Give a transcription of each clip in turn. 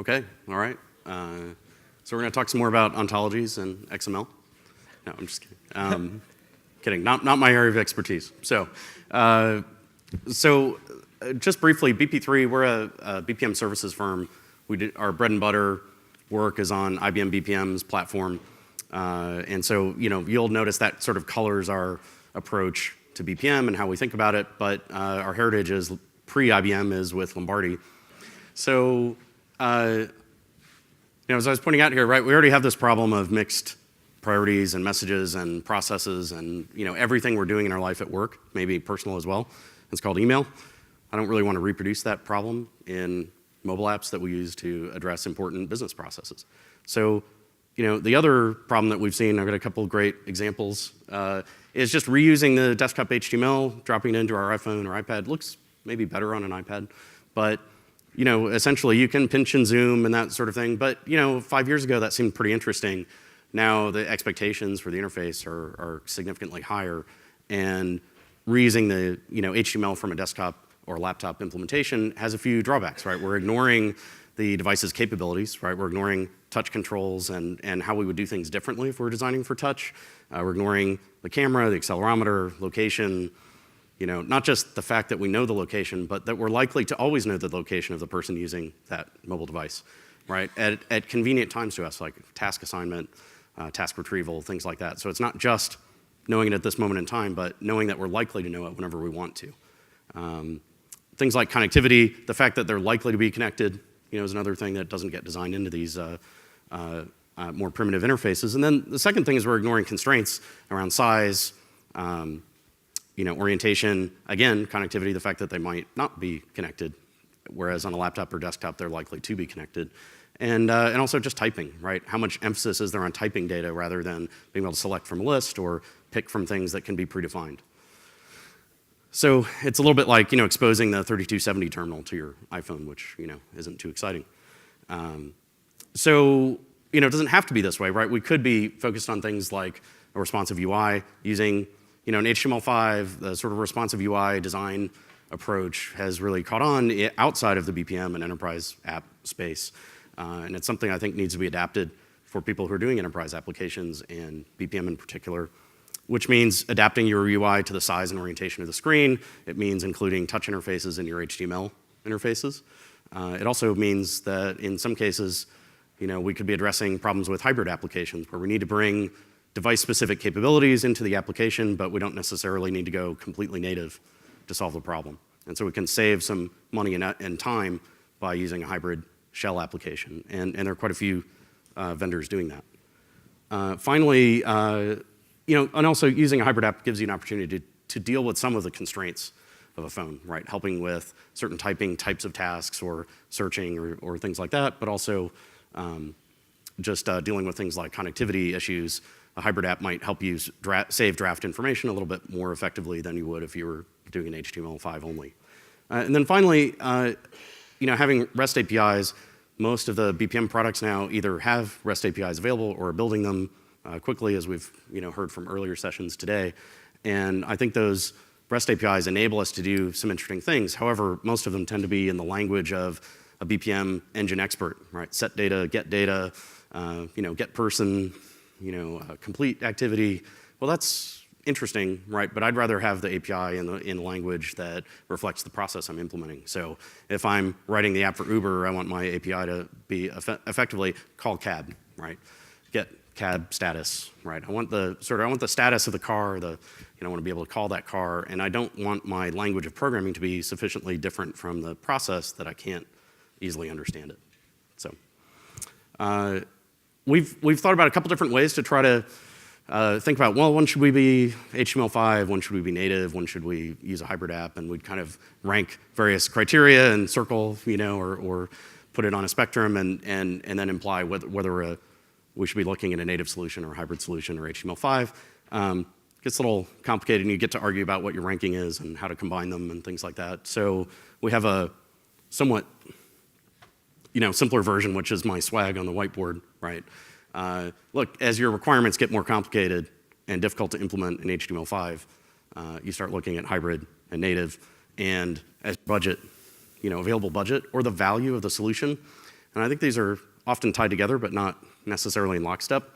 Okay, all right. So we're going to talk some more about ontologies and XML. No, I'm just kidding. Kidding, not my area of expertise. So just briefly, BP3, we're a BPM services firm. Our bread and butter work is on IBM BPM's platform. And so, you'll notice that sort of colors our approach to BPM and how we think about it, but our heritage is pre-IBM is with Lombardi. So, as I was pointing out here, right, we already have this problem of mixed priorities and messages and processes and, everything we're doing in our life at work, maybe personal as well. It's called email. I don't really want to reproduce that problem in mobile apps that we use to address important business processes. So, the other problem that we've seen, I've got a couple of great examples, is just reusing the desktop HTML, dropping it into our iPhone or iPad. Looks maybe better on an iPad, but essentially you can pinch and zoom and that sort of thing. But 5 years ago that seemed pretty interesting. Now the expectations for the interface are significantly higher, and reusing the HTML from a desktop or laptop implementation has a few drawbacks, right? We're ignoring the device's capabilities, right? We're ignoring touch controls and how we would do things differently if we're designing for touch. We're ignoring the camera, the accelerometer, location, not just the fact that we know the location, but that we're likely to always know the location of the person using that mobile device, right? At convenient times to us, like task assignment, task retrieval, things like that. So it's not just knowing it at this moment in time, but knowing that we're likely to know it whenever we want to. Things like connectivity, the fact that they're likely to be connected, is another thing that doesn't get designed into these more primitive interfaces. And then the second thing is we're ignoring constraints around size, orientation, again, connectivity, the fact that they might not be connected, whereas on a laptop or desktop, they're likely to be connected. And also just typing, right? How much emphasis is there on typing data rather than being able to select from a list or pick from things that can be predefined? So it's a little bit like, exposing the 3270 terminal to your iPhone, which, isn't too exciting. So, it doesn't have to be this way, right? We could be focused on things like a responsive UI using, an HTML5, the sort of responsive UI design approach has really caught on outside of the BPM and enterprise app space. And it's something I think needs to be adapted for people who are doing enterprise applications and BPM in particular, which means adapting your UI to the size and orientation of the screen. It means including touch interfaces in your HTML interfaces. It also means that in some cases, we could be addressing problems with hybrid applications where we need to bring device-specific capabilities into the application, but we don't necessarily need to go completely native to solve the problem. And so we can save some money and time by using a hybrid shell application. And there are quite a few vendors doing that. Finally, and also using a hybrid app gives you an opportunity to deal with some of the constraints of a phone, right? Helping with certain typing types of tasks or searching or things like that, but also just dealing with things like connectivity issues. A hybrid app might help you save draft information a little bit more effectively than you would if you were doing an HTML5 only. And then finally, having REST APIs, most of the BPM products now either have REST APIs available or are building them quickly, as we've heard from earlier sessions today. And I think those REST APIs enable us to do some interesting things. However, most of them tend to be in the language of a BPM engine expert, right? Set data, get person, complete activity. Well, that's interesting, right? But I'd rather have the API in language that reflects the process I'm implementing. So if I'm writing the app for Uber, I want my API to be effectively call cab, right? Get cab status, right? I want the status of the car, I want to be able to call that car, and I don't want my language of programming to be sufficiently different from the process that I can't easily understand it. So we've thought about a couple different ways to try to think about, well, when should we be HTML5, when should we be native, when should we use a hybrid app, and we'd kind of rank various criteria and circle, or put it on a spectrum and then imply whether we should be looking at a native solution or a hybrid solution or HTML5. Gets a little complicated, and you get to argue about what your ranking is and how to combine them and things like that. So we have a somewhat simpler version, which is my swag on the whiteboard, right? Look, as your requirements get more complicated and difficult to implement in HTML5, you start looking at hybrid and native, and as budget, available budget or the value of the solution And I think these are often tied together, but not necessarily in lockstep.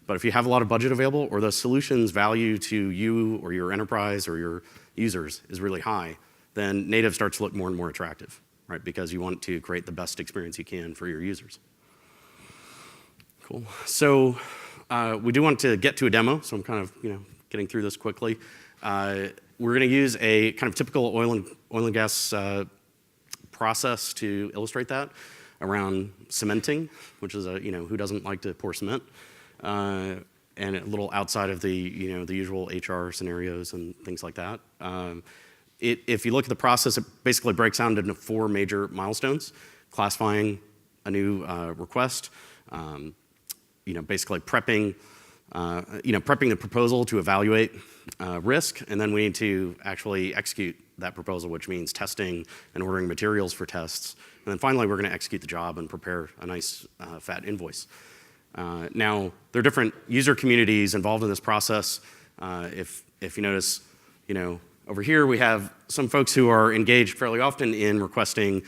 But if you have a lot of budget available, or the solution's value to you or your enterprise or your users is really high, then native starts to look more and more attractive, right? Because you want to create the best experience you can for your users. Cool. So we do want to get to a demo, so I'm kind of getting through this quickly. We're going to use a kind of typical oil and gas process to illustrate that around cementing, which is who doesn't like to pour cement, and a little outside of the the usual HR scenarios and things like that. If you look at the process, it basically breaks down into 4 major milestones: classifying a new request, basically prepping the proposal to evaluate risk, and then we need to actually execute that proposal, which means testing and ordering materials for tests. And then finally, we're going to execute the job and prepare a nice fat invoice. Now, there are different user communities involved in this process. If you notice, over here we have some folks who are engaged fairly often in requesting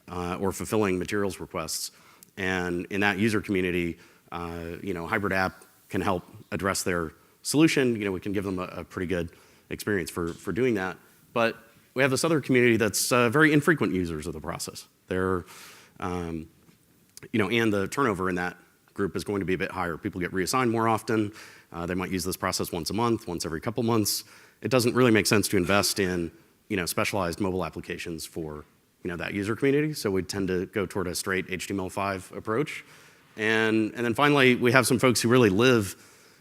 or fulfilling materials requests. And in that user community, hybrid app can help address their solution. We can give them a pretty good experience for doing that. But we have this other community that's very infrequent users of the process. They're, and the turnover in that group is going to be a bit higher. People get reassigned more often. They might use this process once a month, once every couple months. It doesn't really make sense to invest in, specialized mobile applications for, that user community. So we tend to go toward a straight HTML5 approach. And then finally, we have some folks who really live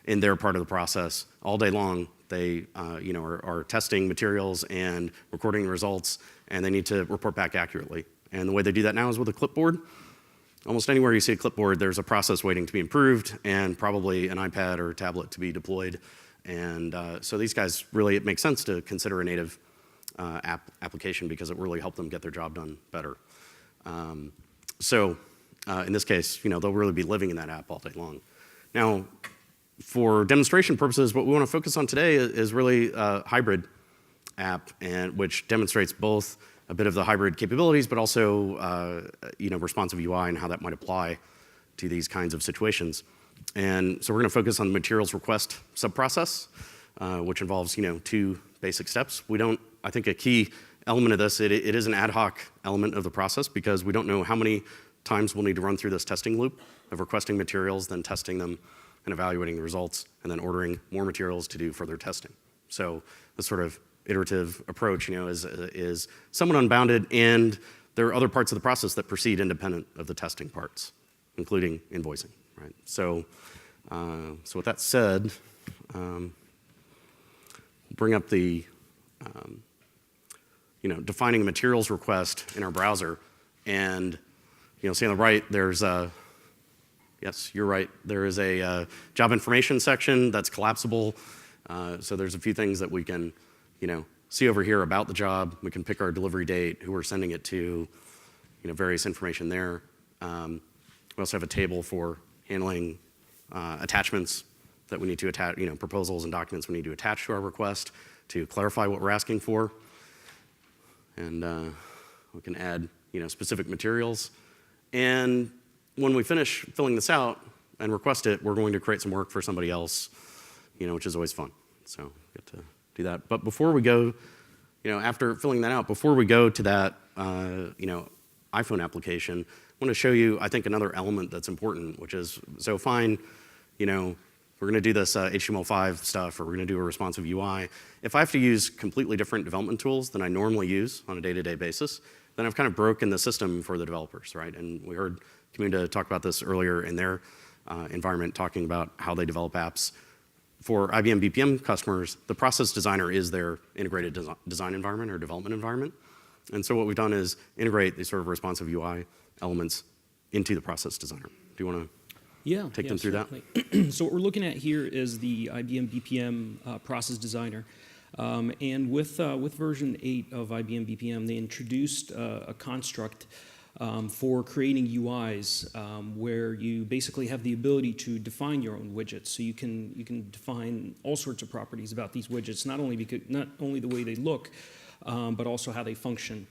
in their part of the process all day long. They are testing materials and recording results, and they need to report back accurately. And the way they do that now is with a clipboard. Almost anywhere you see a clipboard, there's a process waiting to be improved and probably an iPad or a tablet to be deployed. And so these guys, really, it makes sense to consider a native application because it will really help them get their job done better. In this case, they'll really be living in that app all day long. Now, for demonstration purposes, what we want to focus on today is really a hybrid app, which demonstrates both a bit of the hybrid capabilities, but also responsive UI and how that might apply to these kinds of situations. And so we're going to focus on the materials request subprocess, which involves 2 basic steps. I think a key element of this, it is an ad hoc element of the process because we don't know how many times we'll need to run through this testing loop of requesting materials, then testing them and evaluating the results, and then ordering more materials to do further testing. So this sort of iterative approach, is somewhat unbounded, and there are other parts of the process that proceed independent of the testing parts, including invoicing, right? So with that said, bring up the, defining a materials request in our browser, and see on the right, there's yes, you're right. There is a job information section that's collapsible. So there's a few things that we can, see over here about the job. We can pick our delivery date, who we're sending it to, various information there. We also have a table for handling attachments that we need to attach, proposals and documents we need to attach to our request to clarify what we're asking for. And we can add, specific materials. And when we finish filling this out and request it, we're going to create some work for somebody else, which is always fun. So get to do that. But before we go, after filling that out, before we go to that, iPhone application, I want to show you, I think, another element that's important, which is, so fine, we're going to do this HTML5 stuff, or we're going to do a responsive UI. If I have to use completely different development tools than I normally use on a day-to-day basis, then I've kind of broken the system for the developers, right? And we heard Community talk about this earlier in their environment, talking about how they develop apps. For IBM BPM customers, the process designer is their integrated design environment or development environment. And so what we've done is integrate these sort of responsive UI elements into the process designer. Do you want to take them through that? So what we're looking at here is the IBM BPM process designer. And with version 8 of IBM BPM, they introduced a construct for creating UIs where you basically have the ability to define your own widgets. So you can define all sorts of properties about these widgets, not only the way they look, but also how they function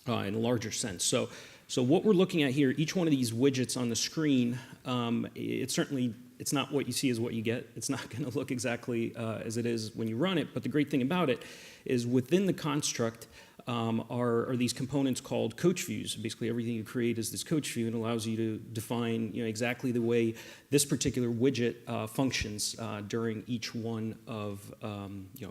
in a larger sense. So So what we're looking at here, each one of these widgets on the screen, it's not what you see is what you get. It's not going to look exactly as it is when you run it, but the great thing about it is within the construct are these components called coach views. Basically, everything you create is this coach view, and allows you to define exactly the way this particular widget functions during each one of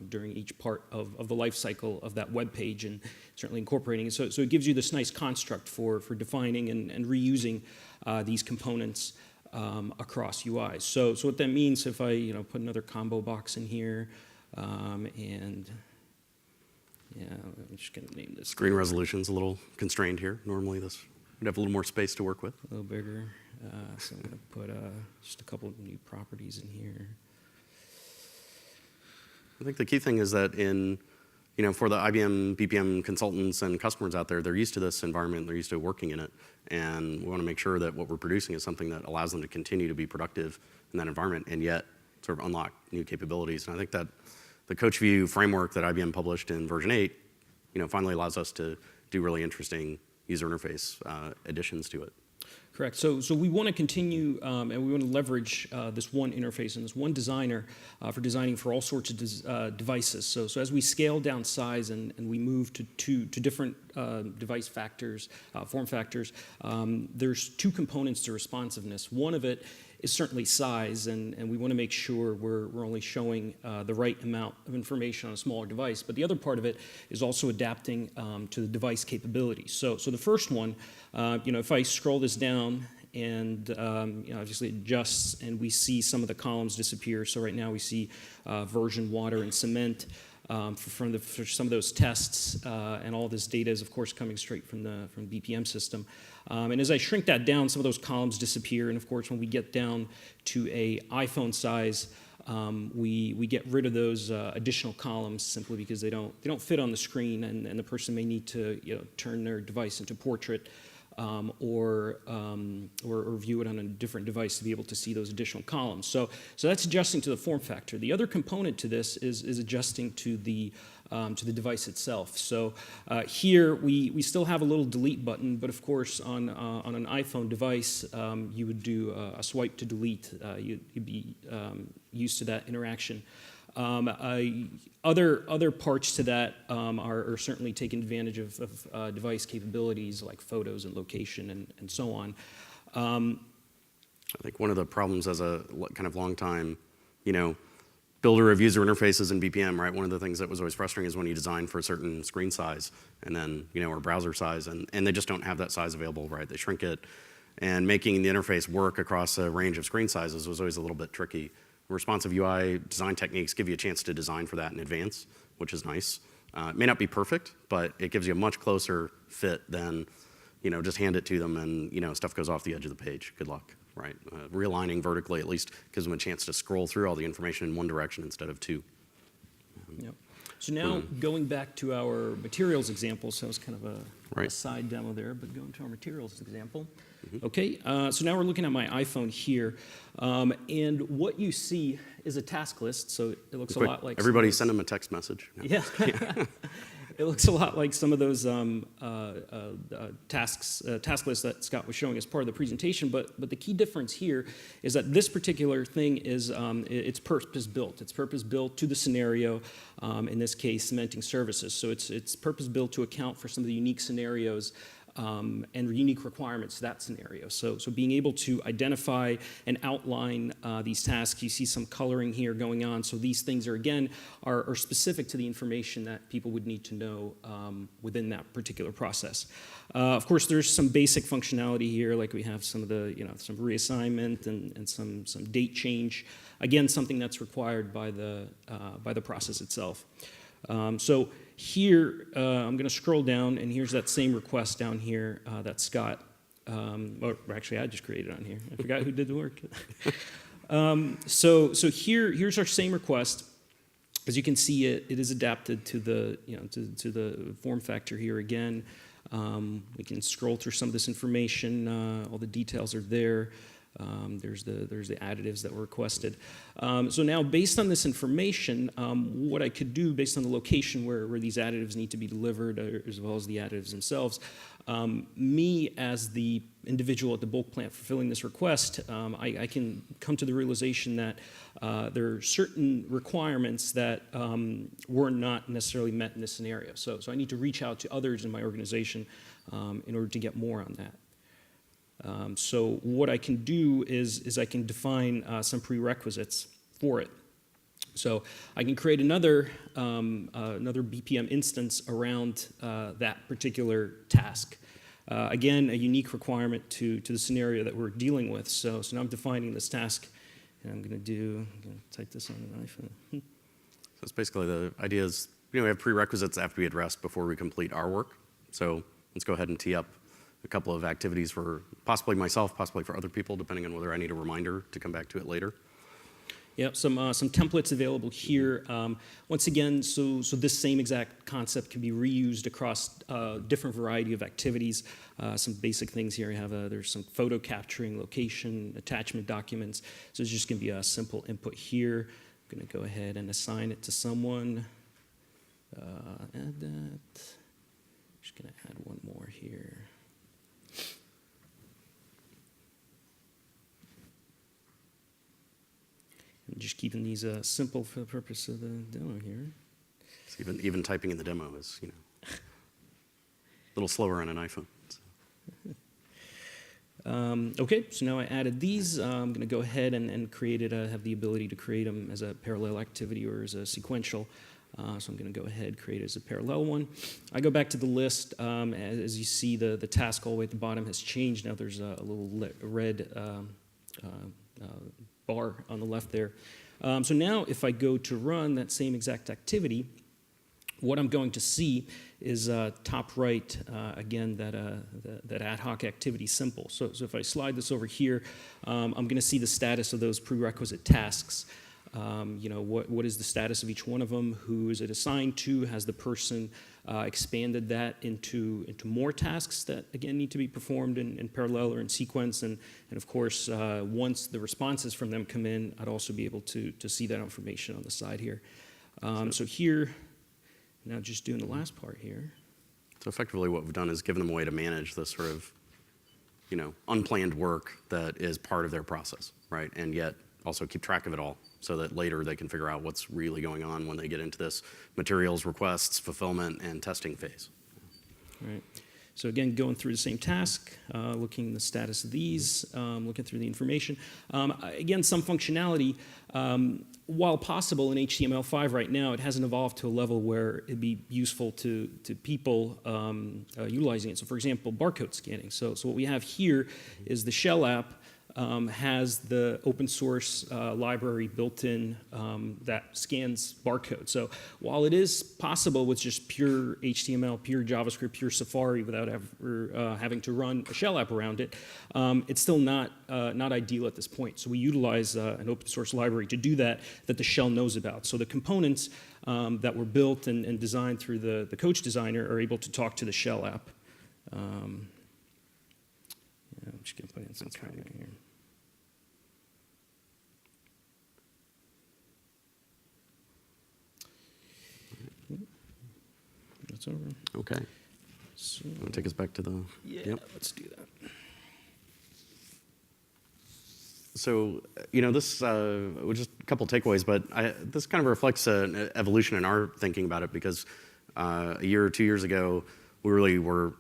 during each part of the life cycle of that web page, and certainly incorporating it. So it gives you this nice construct for defining and reusing these components across UIs. So what that means, if I put another combo box in here, and yeah, I'm just going to name this. Screen resolution's a little constrained here. Normally we'd have a little more space to work with. A little bigger. So I'm going to put just a couple of new properties in here. I think the key thing is that for the IBM BPM consultants and customers out there, they're used to this environment, they're used to working in it, and we want to make sure that what we're producing is something that allows them to continue to be productive in that environment and yet sort of unlock new capabilities. And I think that the Coach View framework that IBM published in version 8, finally allows us to do really interesting user interface additions to it. Correct. So we want to continue and we want to leverage this one interface and this one designer for designing for all sorts of devices. So as we scale down size and we move to different device factors, form factors, there's two components to responsiveness. One of it is certainly size, and we want to make sure we're only showing the right amount of information on a smaller device. But the other part of it is also adapting to the device capabilities. So the first one, if I scroll this down and obviously it adjusts and we see some of the columns disappear. So right now we see version, water, and cement for some of those tests, and all this data is of course coming straight from the BPM system. And as I shrink that down, some of those columns disappear, and of course when we get down to a iPhone size, we get rid of those additional columns simply because they don't fit on the screen, and the person may need to turn their device into portrait or view it on a different device to be able to see those additional columns. So that's adjusting to the form factor. The other component to this is adjusting to the device itself. So here we still have a little delete button, but of course on an iPhone device you would do a swipe to delete. You'd be used to that interaction. Other parts to that are certainly taking advantage of device capabilities like photos and location and so on. I think one of the problems as a kind of long time, builder of user interfaces in BPM, right? One of the things that was always frustrating is when you design for a certain screen size and then, or browser size, and they just don't have that size available, right? They shrink it, and making the interface work across a range of screen sizes was always a little bit tricky. Responsive UI design techniques give you a chance to design for that in advance, which is nice. It may not be perfect, but it gives you a much closer fit than, just hand it to them and, stuff goes off the edge of the page. Good luck, right? Realigning vertically at least gives them a chance to scroll through all the information in one direction instead of two. Yep. So now going back to our materials example, so it's kind of a side demo there, but going to our materials example. Okay, so now we're looking at my iPhone here, and what you see is a task list. So it looks a lot like everybody send them a text message. Yeah, it looks a lot like some of those task lists that Scott was showing as part of the presentation. But the key difference here is that this particular thing is it's purpose built. It's purpose built to the scenario. In this case, cementing services. So it's purpose built to account for some of the unique scenarios and unique requirements to that scenario. So being able to identify and outline these tasks, you see some coloring here going on. So these things are specific to the information that people would need to know within that particular process. Of course, there's some basic functionality here, like we have some of the some reassignment and some date change. Again, something that's required by the process itself. So here, I'm going to scroll down, and here's that same request down here that Scott, or actually I just created on here. I forgot who did the work. So here's our same request. As you can see, it is adapted to the to the form factor here again. We can scroll through some of this information. All the details are there. There's the additives that were requested. So now, based on this information, what I could do, based on the location where these additives need to be delivered, as well as the additives themselves, Me, as the individual at the bulk plant fulfilling this request, I can come to the realization that there are certain requirements that were not necessarily met in this scenario. So I need to reach out to others in my organization in order to get more on that. So what I can do is I can define some prerequisites for it. So I can create another BPM instance around that particular task. Again, a unique requirement to the scenario that we're dealing with. So now I'm defining this task, and I'm going to type this on an iPhone. So it's basically the idea is, we have prerequisites that have to be addressed before we complete our work. So let's go ahead and tee up a couple of activities for possibly myself, possibly for other people, depending on whether I need a reminder to come back to it later. Yep, some templates available here. Once again, so this same exact concept can be reused across different variety of activities. Some basic things here. There's some photo capturing, location, attachment documents. So it's just going to be a simple input here. I'm going to go ahead and assign it to someone. Add that. Just going to add one more here. I'm just keeping these simple for the purpose of the demo here. So even typing in the demo is, a little slower on an iPhone. So. Okay, so now I added these. I'm going to go ahead and create it. I have the ability to create them as a parallel activity or as a sequential. So I'm going to go ahead and create it as a parallel one. I go back to the list. As you see, the task all the way at the bottom has changed. Now there's a little red bar on the left there. So now if I go to run that same exact activity, what I'm going to see is top right, again, that ad hoc activity simple. So if I slide this over here, I'm going to see the status of those prerequisite tasks. What is the status of each one of them? Who is it assigned to? Has the person expanded that into more tasks that, again, need to be performed in parallel or in sequence? And of course, once the responses from them come in, I'd also be able to see that information on the side here. So here, now just doing the last part here. So effectively what we've done is given them a way to manage this sort of, unplanned work that is part of their process, right? And yet also keep track of it all so that later they can figure out what's really going on when they get into this materials, requests, fulfillment, and testing phase. Right. So again, going through the same task, looking at the status of these, looking through the information. Again, some functionality, while possible in HTML5 right now, it hasn't evolved to a level where it'd be useful to people utilizing it. So for example, barcode scanning. So what we have here is the Shell app has the open source library built in that scans barcode. So while it is possible with just pure HTML, pure JavaScript, pure Safari without ever having to run a shell app around it, it's still not ideal at this point. So we utilize an open source library to do that the shell knows about. So the components that were built and designed through the Coach Designer are able to talk to the shell app. I'm just going to put in some comment here. That's over. Okay. So, Want to take us back to the... Yeah, let's do that. So, this was just a couple takeaways, but this kind of reflects an evolution in our thinking about it because a year or 2 years ago, we really were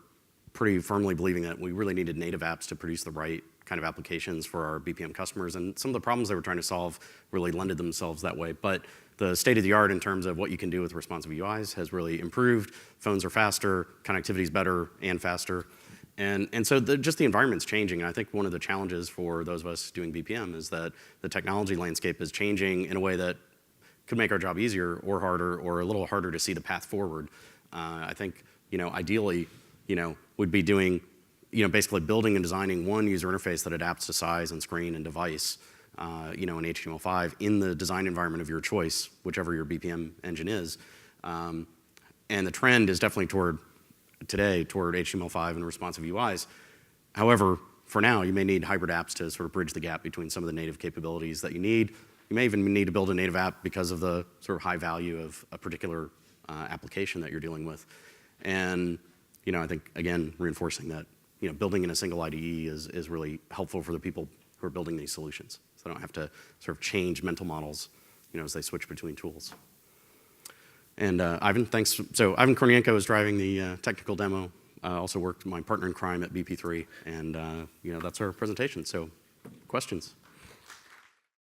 pretty firmly believing that we really needed native apps to produce the right kind of applications for our BPM customers. And some of the problems they were trying to solve really lended themselves that way. But the state of the art in terms of what you can do with responsive UIs has really improved. Phones are faster, connectivity is better and faster. And so just the environment's changing. And I think one of the challenges for those of us doing BPM is that the technology landscape is changing in a way that could make our job easier or harder or a little harder to see the path forward. I think, ideally, would be doing, basically building and designing one user interface that adapts to size and screen and device, in HTML5 in the design environment of your choice, whichever your BPM engine is. And the trend is definitely toward HTML5 and responsive UIs. However, for now, you may need hybrid apps to sort of bridge the gap between some of the native capabilities that you need. You may even need to build a native app because of the sort of high value of a particular application that you're dealing with. And I think, again, reinforcing that, building in a single IDE is really helpful for the people who are building these solutions. So they don't have to sort of change mental models, as they switch between tools. And Ivan, thanks. So Ivan Kornienko is driving the technical demo. Also worked my partner in crime at BP3, and that's our presentation. So, questions?